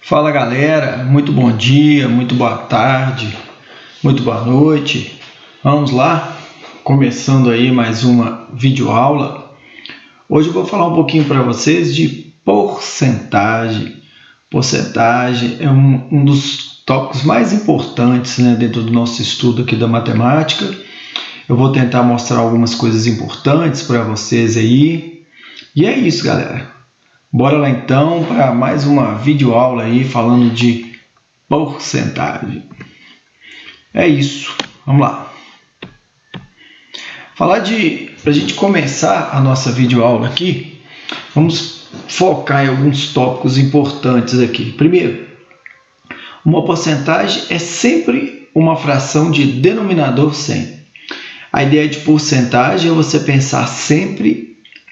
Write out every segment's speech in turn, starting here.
Fala galera, muito bom dia, muito boa tarde, muito boa noite. Vamos lá, começando aí mais uma videoaula. Hoje eu vou falar um pouquinho para vocês de porcentagem. Porcentagem é um dos tópicos mais importantes, né, dentro do nosso estudo aqui da matemática. Eu vou tentar mostrar algumas coisas importantes para vocês aí. E é isso, galera. Bora lá então para mais uma videoaula aí falando de porcentagem. É isso, vamos lá. Para a gente começar a nossa videoaula aqui, vamos focar em alguns tópicos importantes aqui. Primeiro, uma porcentagem é sempre uma fração de denominador 100. A ideia de porcentagem é você pensar sempre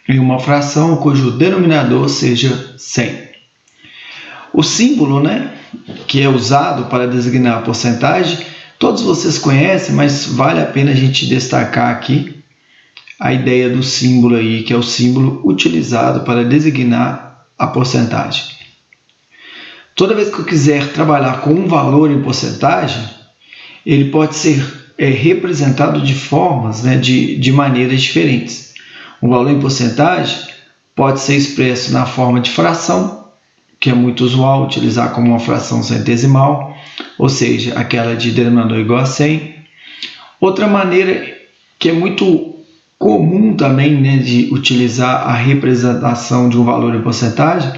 em uma fração cujo denominador seja 100. O símbolo, né, que é usado para designar a porcentagem, todos vocês conhecem, mas vale a pena a gente destacar aqui a ideia do símbolo aí, que é o símbolo utilizado para designar a porcentagem. Toda vez que eu quiser trabalhar com um valor em porcentagem, ele pode ser representado de formas, né, de maneiras diferentes. Um valor em porcentagem pode ser expresso na forma de fração, que é muito usual utilizar como uma fração centesimal, ou seja, aquela de denominador igual a 100. Outra maneira que é muito comum também, né, de utilizar a representação de um valor em porcentagem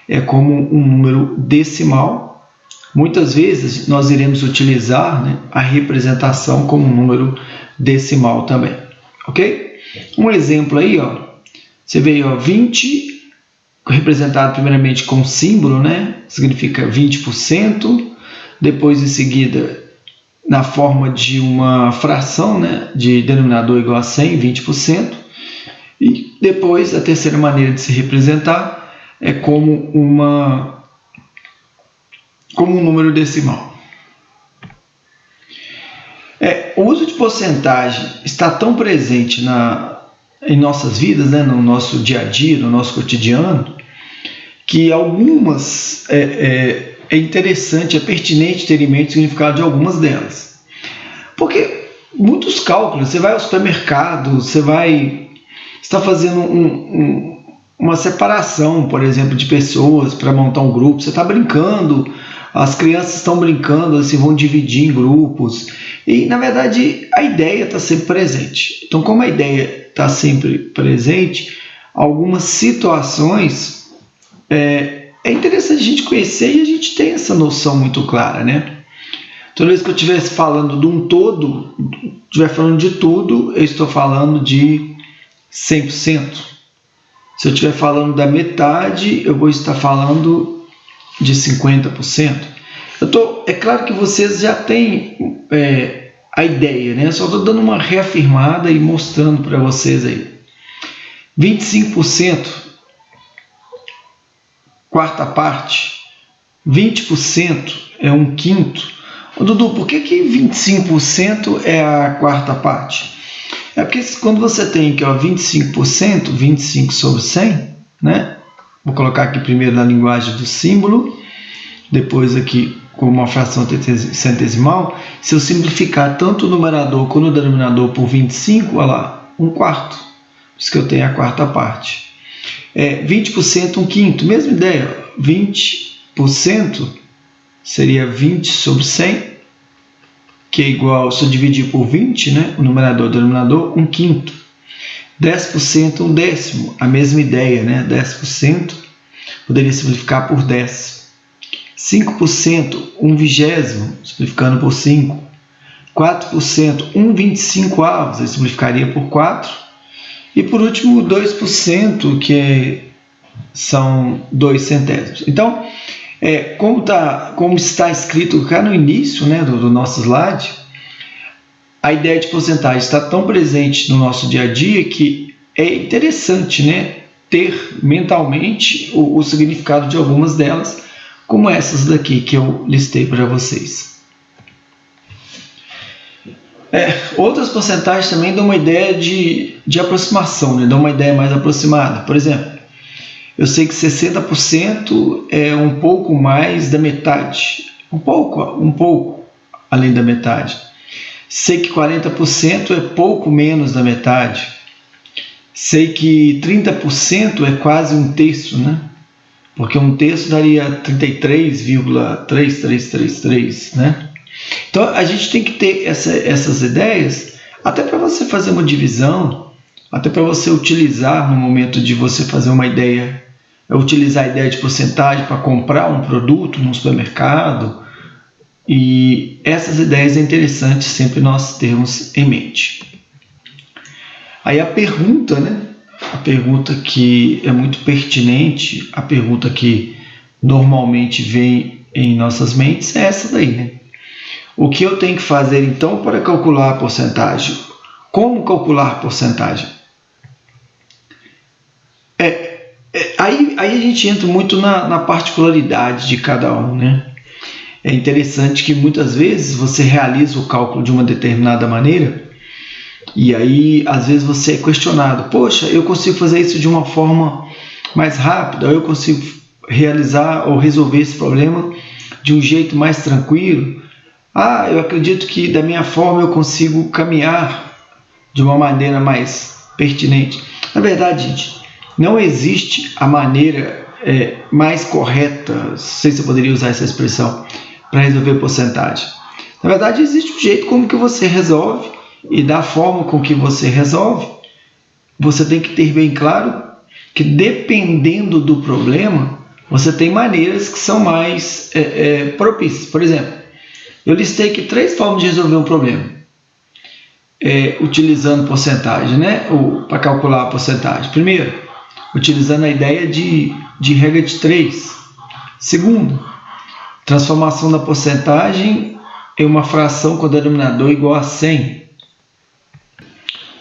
é como um número decimal. Muitas vezes nós iremos utilizar, né, a representação como um número decimal também, ok? Um exemplo aí, ó, você vê aí, ó, 20 representado primeiramente com símbolo, né, significa 20%, depois em seguida na forma de uma fração, né, de denominador igual a 100, 20%, e depois a terceira maneira de se representar é como um número decimal. O uso de porcentagem está tão presente em nossas vidas, né, no nosso dia a dia, no nosso cotidiano, que algumas é interessante, é pertinente ter em mente o significado de algumas delas. Porque muitos cálculos, você vai ao supermercado, você está fazendo uma separação, por exemplo, de pessoas para montar um grupo, você está brincando, as crianças estão brincando, assim, vão dividir em grupos, e na verdade a ideia está sempre presente. Então, como a ideia está sempre presente, algumas situações é interessante a gente conhecer e a gente tem essa noção muito clara, né? Toda vez que eu estivesse falando de um todo, estiver falando de tudo, eu estou falando de 100%. Se eu estiver falando da metade, eu vou estar falando de 50%. É claro que vocês já têm a ideia, né? Só estou dando uma reafirmada e mostrando para vocês aí. 25%, quarta parte. 20% é um quinto. Ô, Dudu, por que 25% é a quarta parte? É porque quando você tem aqui, ó, 25%, 25 sobre 100, né? Vou colocar aqui primeiro na linguagem do símbolo, depois aqui com uma fração centesimal. Se eu simplificar tanto o numerador quanto o denominador por 25, olha lá, um quarto. Por isso que eu tenho a quarta parte. 20%, um quinto. Mesma ideia, 20% seria 20 sobre 100, que é igual, se eu dividir por 20, né, o numerador e o denominador, um quinto. 10%, um décimo. A mesma ideia, né, 10% poderia simplificar por 10. 5%, um vigésimo, simplificando por 5. 4%, um 25avos, eu simplificaria por 4. E por último, 2%, que são 2 centésimos. Então, como está escrito cá no início, né, do nosso slide, a ideia de porcentagem está tão presente no nosso dia a dia que é interessante, né, ter mentalmente o significado de algumas delas, como essas daqui que eu listei para vocês. Outras porcentagens também dão uma ideia de aproximação, né? Dão uma ideia mais aproximada. Por exemplo, Eu sei que 60% é um pouco mais da metade, um pouco além da metade. Sei que 40% é pouco menos da metade. Sei que 30% é quase um terço, né? Porque um terço daria 33,3333, né? Então a gente tem que ter essas ideias, até para você fazer uma divisão, até para você utilizar no momento de você fazer uma ideia, utilizar a ideia de porcentagem para comprar um produto no supermercado. E essas ideias é interessante sempre nós termos em mente. Aí a pergunta, né? A pergunta que é muito pertinente, a pergunta que normalmente vem em nossas mentes é essa daí, né? O que eu tenho que fazer então para calcular a porcentagem? Como calcular a porcentagem? Aí a gente entra muito na particularidade de cada um, né? É interessante que muitas vezes você realiza o cálculo de uma determinada maneira e aí às vezes você é questionado: poxa, eu consigo fazer isso de uma forma mais rápida, ou eu consigo realizar ou resolver esse problema de um jeito mais tranquilo. Eu acredito que da minha forma eu consigo caminhar de uma maneira mais pertinente. Na verdade, gente, não existe a maneira mais correta, não sei se eu poderia usar essa expressão, para resolver porcentagem. Na verdade, existe um jeito como que você resolve, e da forma com que você resolve, você tem que ter bem claro que dependendo do problema, você tem maneiras que são mais propícias. Por exemplo, eu listei aqui 3 formas de resolver um problema, utilizando porcentagem, né? Para calcular a porcentagem. Primeiro, utilizando a ideia de regra de 3. Segundo, transformação da porcentagem em uma fração com denominador igual a 100.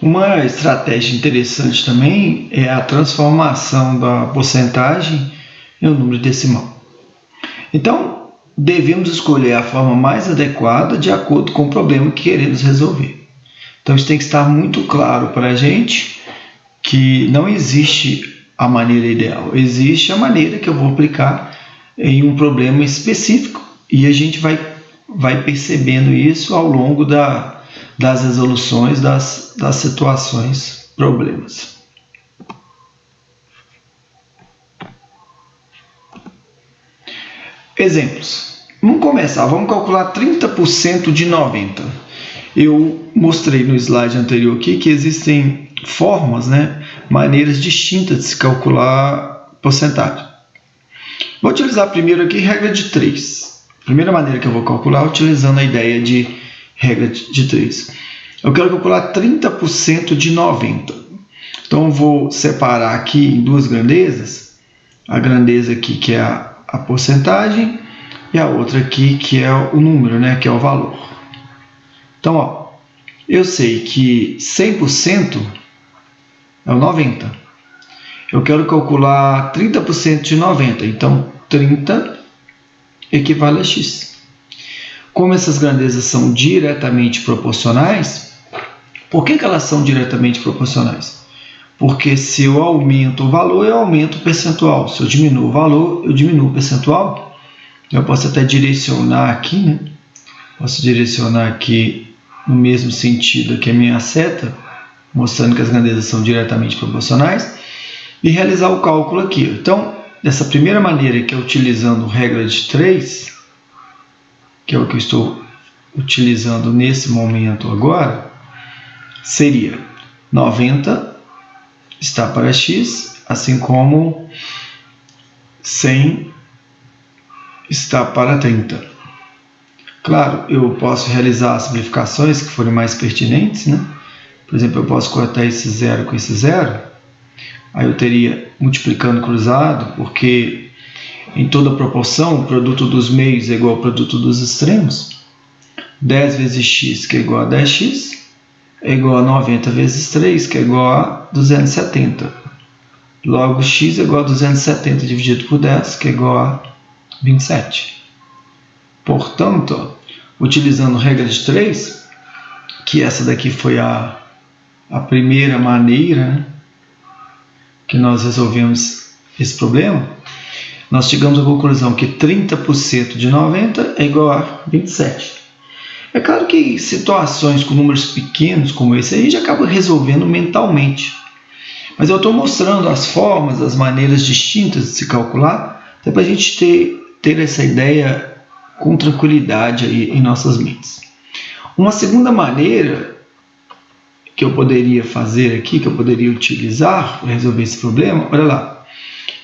Uma estratégia interessante também é a transformação da porcentagem em um número decimal. Então, devemos escolher a forma mais adequada de acordo com o problema que queremos resolver. Então, isso tem que estar muito claro para a gente que não existe a maneira ideal. Existe a maneira que eu vou aplicar em um problema específico e a gente vai percebendo isso ao longo das resoluções das situações, problemas. Exemplos. Vamos começar. Vamos calcular 30% de 90. Eu mostrei no slide anterior aqui que existem formas, né, maneiras distintas de se calcular porcentagem. Vou utilizar primeiro aqui regra de 3. Primeira maneira que eu vou calcular utilizando a ideia de regra de 3. Eu quero calcular 30% de 90. Então eu vou separar aqui em 2 grandezas. A grandeza aqui que é a porcentagem e a outra aqui que é o número, né, que é o valor. Então, eu sei que 100% é o 90. Eu quero calcular 30% de 90. Então, 30 equivale a x. Como essas grandezas são diretamente proporcionais, por que elas são diretamente proporcionais? Porque se eu aumento o valor, eu aumento o percentual. Se eu diminuo o valor, eu diminuo o percentual. Eu posso até direcionar aqui, né? Posso direcionar aqui no mesmo sentido que a minha seta, mostrando que as grandezas são diretamente proporcionais, e realizar o cálculo aqui. Então, dessa primeira maneira, que é utilizando regra de 3, que é o que eu estou utilizando nesse momento agora, seria 90 está para x, assim como 100 está para 30. Claro, eu posso realizar simplificações que forem mais pertinentes, né? Por exemplo, eu posso cortar esse 0 com esse 0, aí eu teria multiplicando cruzado, porque em toda proporção o produto dos meios é igual ao produto dos extremos. 10 vezes x, que é igual a 10x, é igual a 90 vezes 3, que é igual a 270. Logo, x é igual a 270 dividido por 10, que é igual a 27. Portanto, utilizando regra de 3, que essa daqui foi a primeira maneira, né, que nós resolvemos esse problema, nós chegamos à conclusão que 30% de 90 é igual a 27. É claro que situações com números pequenos como esse aí, a gente acaba resolvendo mentalmente. Mas eu estou mostrando as formas, as maneiras distintas de se calcular, até para a gente ter essa ideia com tranquilidade aí em nossas mentes. Uma segunda maneira que eu poderia fazer aqui, que eu poderia utilizar para resolver esse problema, olha lá,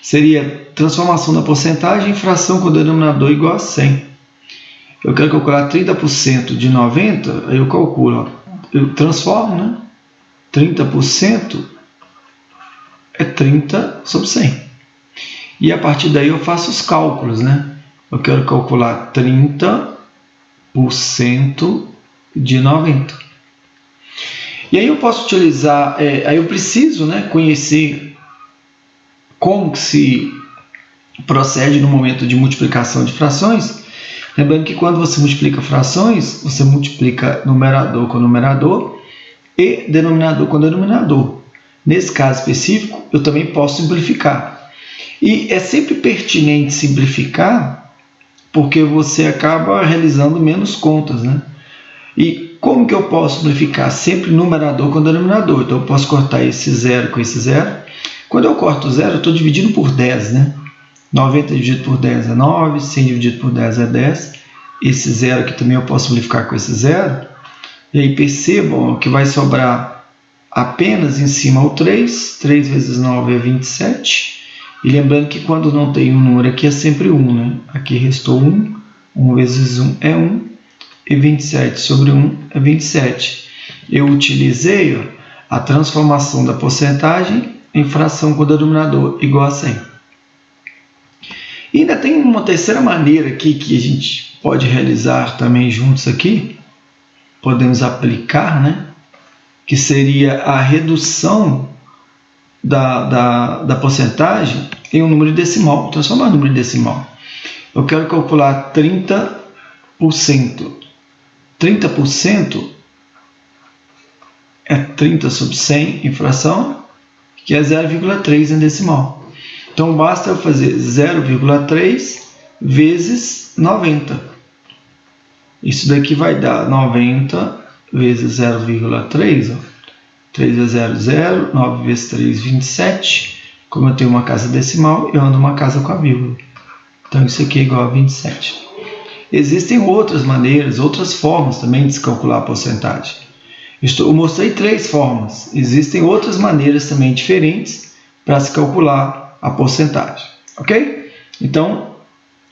seria transformação da porcentagem em fração com o denominador igual a 100. Eu quero calcular 30% de 90, aí eu calculo, ó, eu transformo, né? 30% é 30 sobre 100. E a partir daí eu faço os cálculos, né? Eu quero calcular 30% de 90. E aí eu posso utilizar, aí eu preciso, né, conhecer como que se procede no momento de multiplicação de frações. Lembrando que quando você multiplica frações, você multiplica numerador com numerador e denominador com denominador. Nesse caso específico, eu também posso simplificar. E é sempre pertinente simplificar, porque você acaba realizando menos contas, né? E como que eu posso simplificar? Sempre numerador com denominador. Então eu posso cortar esse zero com esse zero. Quando eu corto o zero, eu estou dividindo por 10, né? 90 dividido por 10 é 9, 100 dividido por 10 é 10. Esse zero aqui também eu posso simplificar com esse zero. E aí percebam que vai sobrar apenas em cima o 3. 3 vezes 9 é 27. E lembrando que quando não tem um número aqui é sempre 1, né? Aqui restou 1. 1 vezes 1 é 1. E 27 sobre 1 é 27. Eu utilizei, ó, a transformação da porcentagem em fração com o denominador igual a 100. E ainda tem uma terceira maneira aqui que a gente pode realizar também juntos aqui. Podemos aplicar, né? Que seria a redução da porcentagem em um número decimal. Transformar em número decimal. Eu quero calcular 30%. 30% é 30 sobre 100 em fração, que é 0,3 em decimal. Então basta eu fazer 0,3 vezes 90. Isso daqui vai dar 90 vezes 0,3. 3 vezes 0, 0. 9 vezes 3, 27. Como eu tenho uma casa decimal, eu ando uma casa com a vírgula. Então isso aqui é igual a 27. Existem outras maneiras, outras formas também de se calcular a porcentagem. Eu mostrei 3 formas. Existem outras maneiras também diferentes para se calcular a porcentagem. Ok? Então,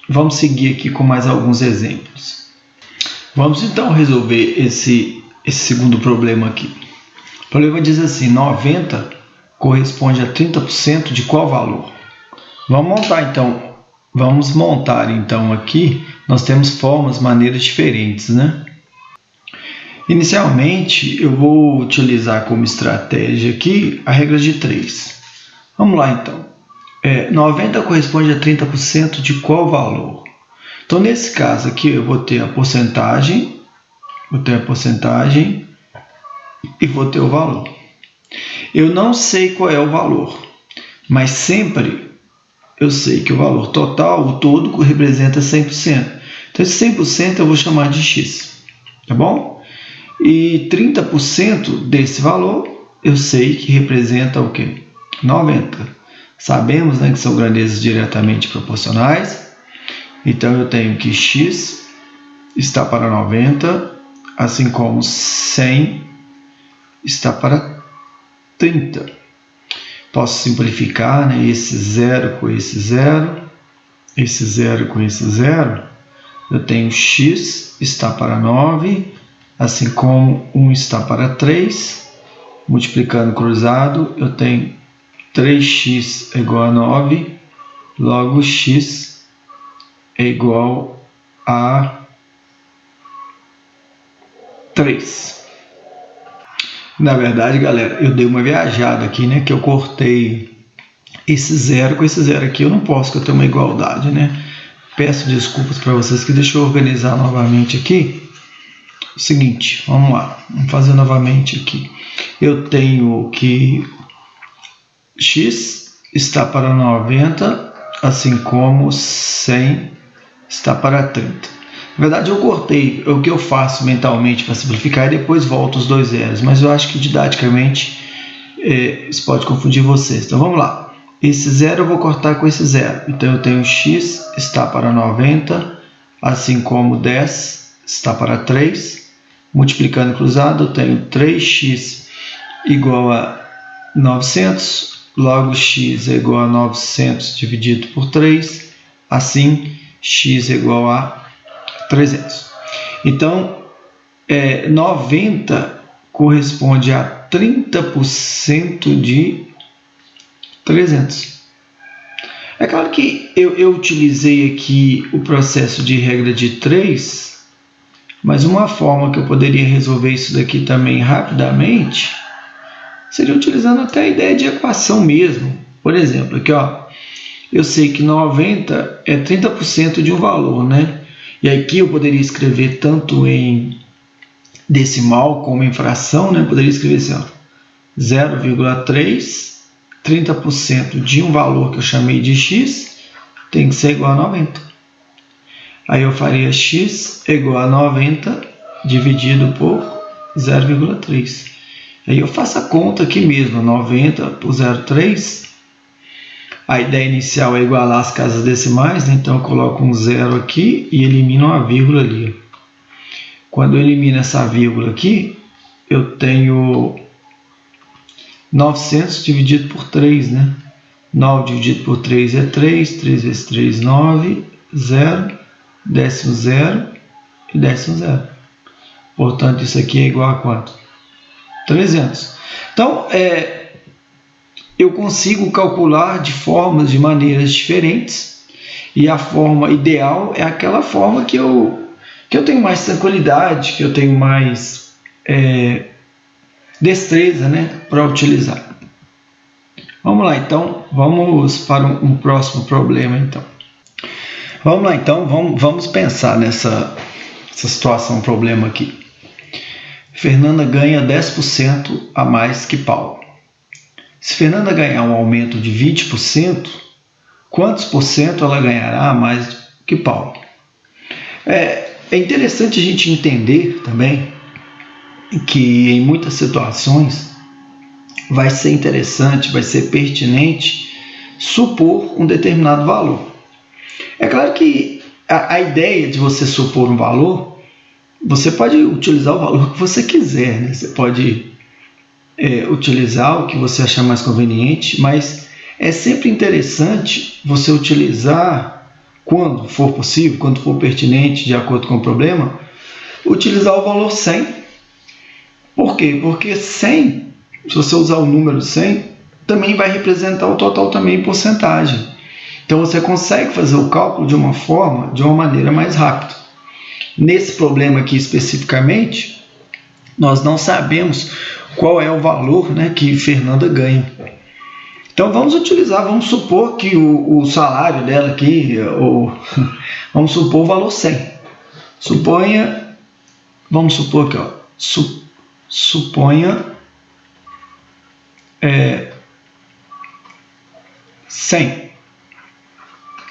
vamos seguir aqui com mais alguns exemplos. Vamos então resolver esse segundo problema aqui. O problema diz assim, 90 corresponde a 30% de qual valor? Vamos montar então aqui, nós temos formas, maneiras diferentes, né? Inicialmente, eu vou utilizar como estratégia aqui a regra de 3. Vamos lá então. 90 corresponde a 30% de qual valor? Então, nesse caso aqui, eu vou ter a porcentagem, e vou ter o valor. Eu não sei qual é o valor, mas sempre eu sei que o valor total, o todo, representa 100%. Então, esse 100% eu vou chamar de x, tá bom? E 30% desse valor eu sei que representa o quê? 90. Sabemos, né, que são grandezas diretamente proporcionais. Então, eu tenho que x está para 90, assim como 100 está para 30. Posso simplificar, né, esse 0 com esse 0, esse 0 com esse 0. Eu tenho x está para 9, assim como 1 está para 3. Multiplicando cruzado, eu tenho 3x é igual a 9, logo x é igual a 3. Na verdade, galera, eu dei uma viajada aqui, né? Que eu cortei esse 0 com esse 0 aqui. Eu não posso, porque eu tenho uma igualdade, né? Peço desculpas para vocês, que deixa eu organizar novamente aqui. O seguinte, vamos lá. Vamos fazer novamente aqui. Eu tenho que x está para 90, assim como 100 está para 30. Na verdade, eu cortei o que eu faço mentalmente para simplificar e depois volto os dois zeros, mas eu acho que didaticamente isso pode confundir vocês. Então vamos lá. Esse zero eu vou cortar com esse zero. Então eu tenho x está para 90, assim como 10 está para 3. Multiplicando cruzado, eu tenho 3x igual a 900, logo x é igual a 900 dividido por 3, assim x é igual a 300. Então, 90 corresponde a 30% de 300. É claro que eu utilizei aqui o processo de regra de 3, mas uma forma que eu poderia resolver isso daqui também rapidamente seria utilizando até a ideia de equação mesmo. Por exemplo, aqui ó, eu sei que 90 é 30% de um valor, né? E aqui eu poderia escrever tanto em decimal como em fração, né? Eu poderia escrever assim, ó, 0,3, 30% de um valor que eu chamei de x, tem que ser igual a 90. Aí eu faria x igual a 90 dividido por 0,3. Aí eu faço a conta aqui mesmo, 90 por 0,3. A ideia inicial é igualar as casas decimais, né? Então eu coloco um zero aqui e elimino uma vírgula ali. Quando eu elimino essa vírgula aqui, eu tenho 900 dividido por 3, né? 9 dividido por 3 é 3, 3 vezes 3, 9, 0, décimo 0 e décimo 0. Portanto, isso aqui é igual a quanto? 300. Então, eu consigo calcular de maneiras diferentes, e a forma ideal é aquela forma que eu tenho mais tranquilidade, que eu tenho mais destreza, né, para utilizar. Vamos lá, então, vamos para um próximo problema, então. Vamos lá, então, vamos pensar nessa situação, problema aqui. Fernanda ganha 10% a mais que Paulo. Se Fernanda ganhar um aumento de 20%, quantos por cento ela ganhará a mais que Paulo? É interessante a gente entender também que em muitas situações vai ser interessante, vai ser pertinente supor um determinado valor. É claro que a ideia de você supor um valor, você pode utilizar o valor que você quiser, né? Você pode utilizar o que você achar mais conveniente, mas é sempre interessante você utilizar, quando for possível, quando for pertinente, de acordo com o problema, utilizar o valor 100. Por quê? Porque 100, se você usar o número 100, também vai representar o total também em porcentagem. Então você consegue fazer o cálculo de uma maneira mais rápida. Nesse problema aqui especificamente, nós não sabemos qual é o valor, né, que Fernanda ganha. Então vamos supor que o salário dela aqui, vamos supor o valor 100. Vamos supor aqui, ó, suponha 100.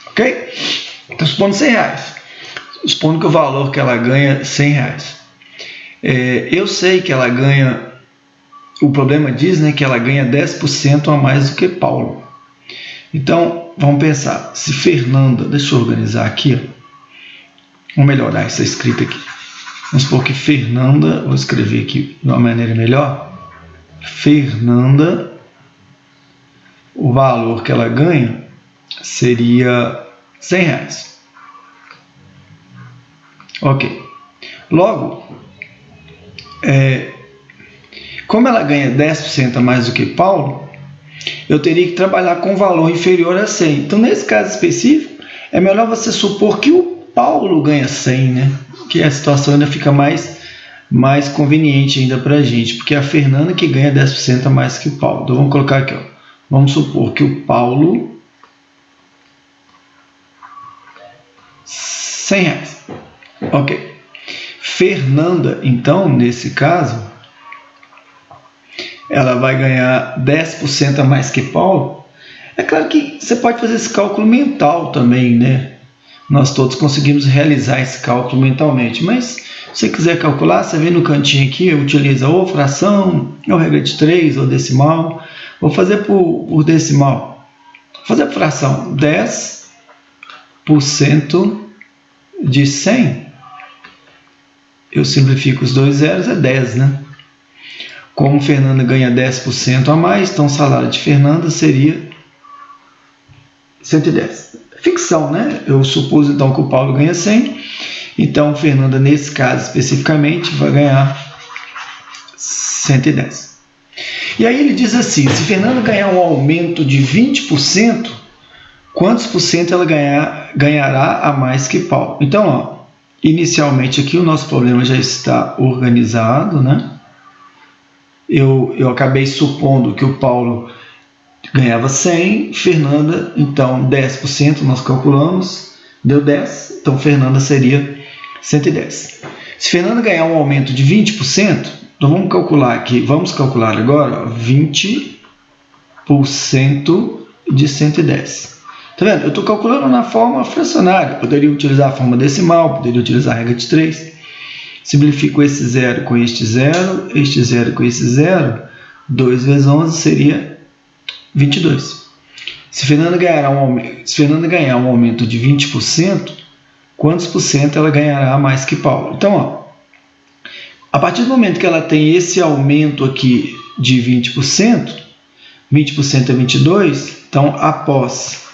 Ok? Então supondo 100 reais. Supondo que o valor que ela ganha é 100 reais. Eu sei que ela ganha, o problema diz, né, que ela ganha 10% a mais do que Paulo. Então, vamos pensar, se Fernanda, deixa eu organizar aqui, ó, vamos melhorar essa escrita aqui. Vamos supor que Fernanda, vou escrever aqui de uma maneira melhor, Fernanda, o valor que ela ganha seria 100 reais. Ok. Logo, como ela ganha 10% a mais do que Paulo, eu teria que trabalhar com um valor inferior a 100. Então, nesse caso específico, é melhor você supor que o Paulo ganha 100, né? Que a situação ainda fica mais conveniente ainda para a gente, porque é a Fernanda que ganha 10% a mais que o Paulo. Então, vamos colocar aqui, ó. Vamos supor que o Paulo 100 reais. Ok. Fernanda, então, nesse caso, ela vai ganhar 10% a mais que Paulo. É claro que você pode fazer esse cálculo mental também, né? Nós todos conseguimos realizar esse cálculo mentalmente, mas se você quiser calcular, você vem no cantinho aqui, utiliza ou fração, ou regra de 3, ou decimal. Vou fazer por decimal. Vou fazer por fração. 10% de 100. Eu simplifico os dois zeros, é 10, né? Como Fernanda ganha 10% a mais, então o salário de Fernanda seria 110. Ficção, né? Eu supus então que o Paulo ganha 100, então Fernanda, nesse caso especificamente, vai ganhar 110. E aí ele diz assim, se Fernanda ganhar um aumento de 20%, quantos por cento ela ganhará a mais que Paulo? Então, ó, inicialmente aqui o nosso problema já está organizado, né? Eu acabei supondo que o Paulo ganhava 100, Fernanda, então 10% nós calculamos, deu 10, então Fernanda seria 110. Se Fernanda ganhar um aumento de 20%, então vamos calcular agora, ó, 20% de 110. Tá vendo? Eu estou calculando na forma fracionária, poderia utilizar a forma decimal, poderia utilizar a regra de 3. Simplifico esse 0 com este 0, este 0 com esse 0, 2 vezes 11 seria 22. Se Fernanda ganhar um aumento de 20%, quantos por cento ela ganhará a mais que Paulo? Então, ó, a partir do momento que ela tem esse aumento aqui de 20%, 20% é 22, então após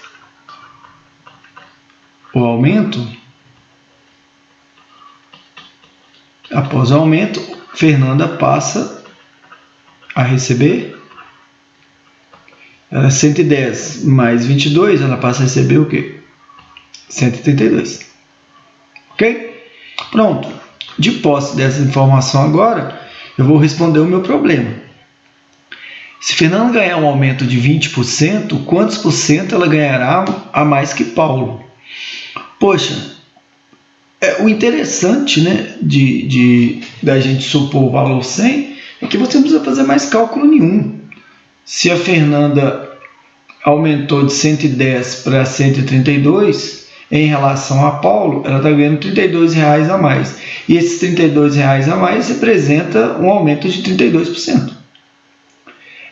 o aumento, Fernanda passa a receber 110 mais 22, ela passa a receber o quê? 132. Ok? Pronto. De posse dessa informação agora, eu vou responder o meu problema. Se Fernanda ganhar um aumento de 20%, quantos por cento ela ganhará a mais que Paulo? Poxa, o interessante, né, da gente supor o valor 100 é que você não precisa fazer mais cálculo nenhum. Se a Fernanda aumentou de 110 para 132, em relação a Paulo, ela está ganhando R$32 a mais. E esses R$32 a mais representa um aumento de 32%.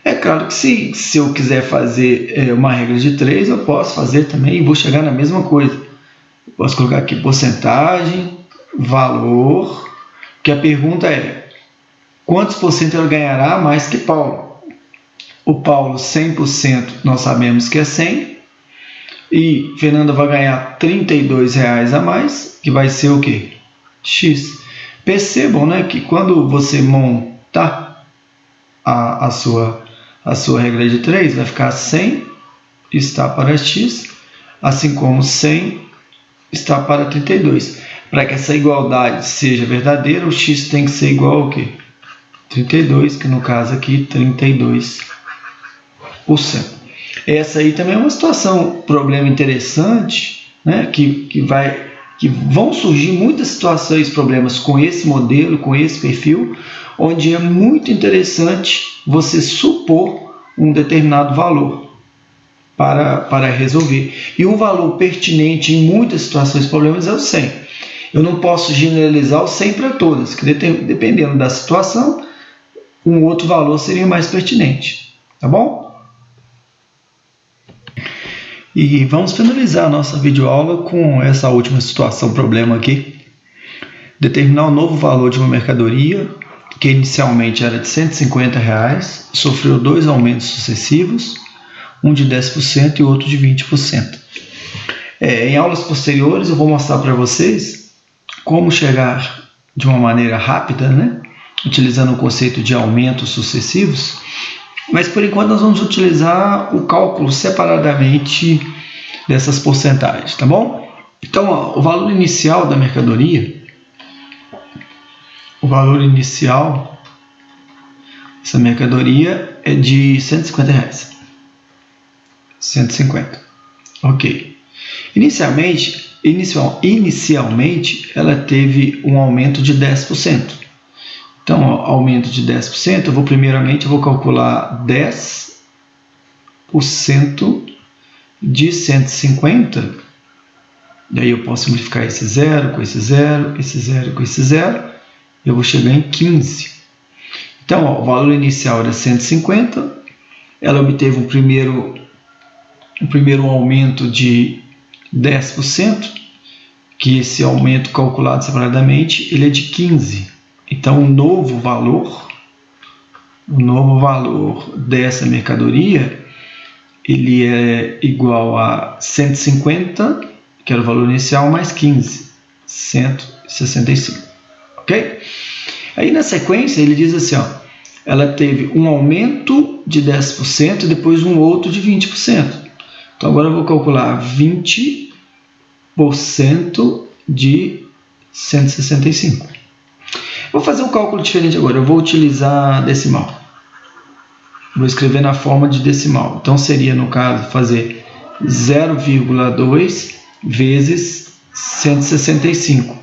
É claro que se eu quiser fazer uma regra de 3, eu posso fazer também e vou chegar na mesma coisa. Eu posso colocar aqui porcentagem, valor, que a pergunta é quantos por cento ela ganhará mais que Paulo? O Paulo 100% nós sabemos que é 100 e Fernanda vai ganhar R$32 a mais, que vai ser o quê? X. Percebam, né, que quando você montar a sua regra de 3, vai ficar 100 está para X, assim como 100 está para 32. Para que essa igualdade seja verdadeira, o X tem que ser igual ao quê? 32, que no caso aqui 32%. Essa aí também é uma situação, problema interessante, né? que vão surgir muitas situações, problemas com esse modelo, com esse perfil, onde é muito interessante você supor um determinado valor para resolver. E um valor pertinente em muitas situações, problemas, é o 100. Eu não posso generalizar o 100 para todas, que dependendo da situação, um outro valor seria mais pertinente. Tá bom? E vamos finalizar a nossa videoaula com essa última situação, problema aqui. Determinar o novo valor de uma mercadoria, que inicialmente era de R$150, sofreu 2 aumentos sucessivos, um de 10% e outro de 20%. Em aulas posteriores eu vou mostrar para vocês como chegar de uma maneira rápida, né? Utilizando o conceito de aumentos sucessivos, mas por enquanto nós vamos utilizar o cálculo separadamente dessas porcentagens, tá bom? Então, ó, o valor inicial da mercadoria, essa mercadoria é de R$150. 150. Ok. Inicialmente, ela teve um aumento de 10%. Então, ó, aumento de 10%, primeiramente eu vou calcular 10% de 150, e aí eu posso simplificar esse 0 com esse 0, esse 0 com esse 0, eu vou chegar em 15. Então, ó, o valor inicial era 150, ela obteve um primeiro aumento de 10%, que esse aumento calculado separadamente, ele é de 15. Então, o novo valor dessa mercadoria, ele é igual a 150, que era o valor inicial, mais 15, 165, ok? Aí, na sequência, ele diz assim, ó, ela teve um aumento de 10% e depois um outro de 20%. Então, agora eu vou calcular 20% de 165. Vou fazer um cálculo diferente agora. Eu vou utilizar decimal. Vou escrever na forma de decimal. Então, seria, no caso, fazer 0,2 vezes 165.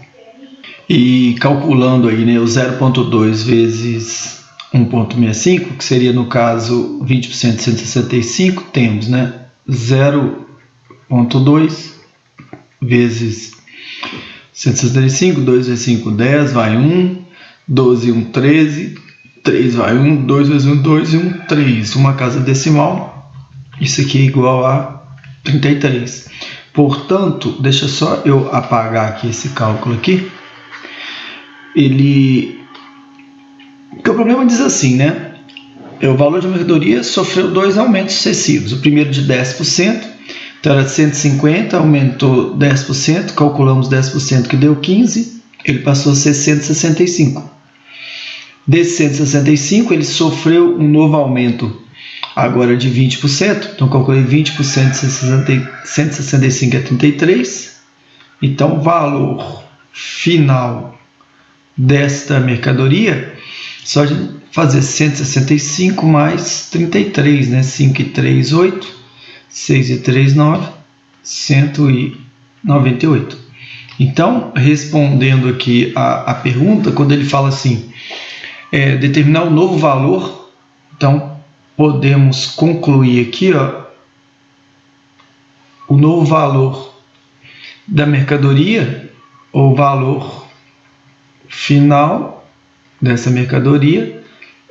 E calculando aí, né, o 0,2 vezes 1,65, que seria, no caso, 20% de 165, temos, né, 0,2 vezes 165, 2 vezes 5, 10, vai 1, 12 e 1, 13, 3 vai 1, 2 vezes 1, 2 e 1, 3. Uma casa decimal, isso aqui é igual a 33. Portanto, deixa só eu apagar aqui esse cálculo aqui. Porque o problema diz assim, né? O valor de mercadoria sofreu 2 aumentos sucessivos. O primeiro de 10%, então era 150, aumentou 10%, calculamos 10% que deu 15, ele passou a ser 165. Desse 165, ele sofreu um novo aumento agora de 20%, então calculei 20% de 165 é 33, então o valor final desta mercadoria, só de fazer 165 mais 33, né? 5 e 3, 8, 6 e 3, 9, 198. Então, respondendo aqui a pergunta, quando ele fala assim, determinar um novo valor, então podemos concluir aqui, ó, o novo valor da mercadoria, ou valor final dessa mercadoria,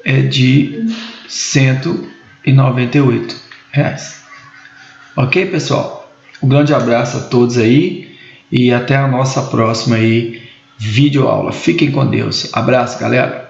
é de R$198. Ok, pessoal? Um grande abraço a todos aí e até a nossa próxima aí videoaula. Fiquem com Deus. Abraço, galera!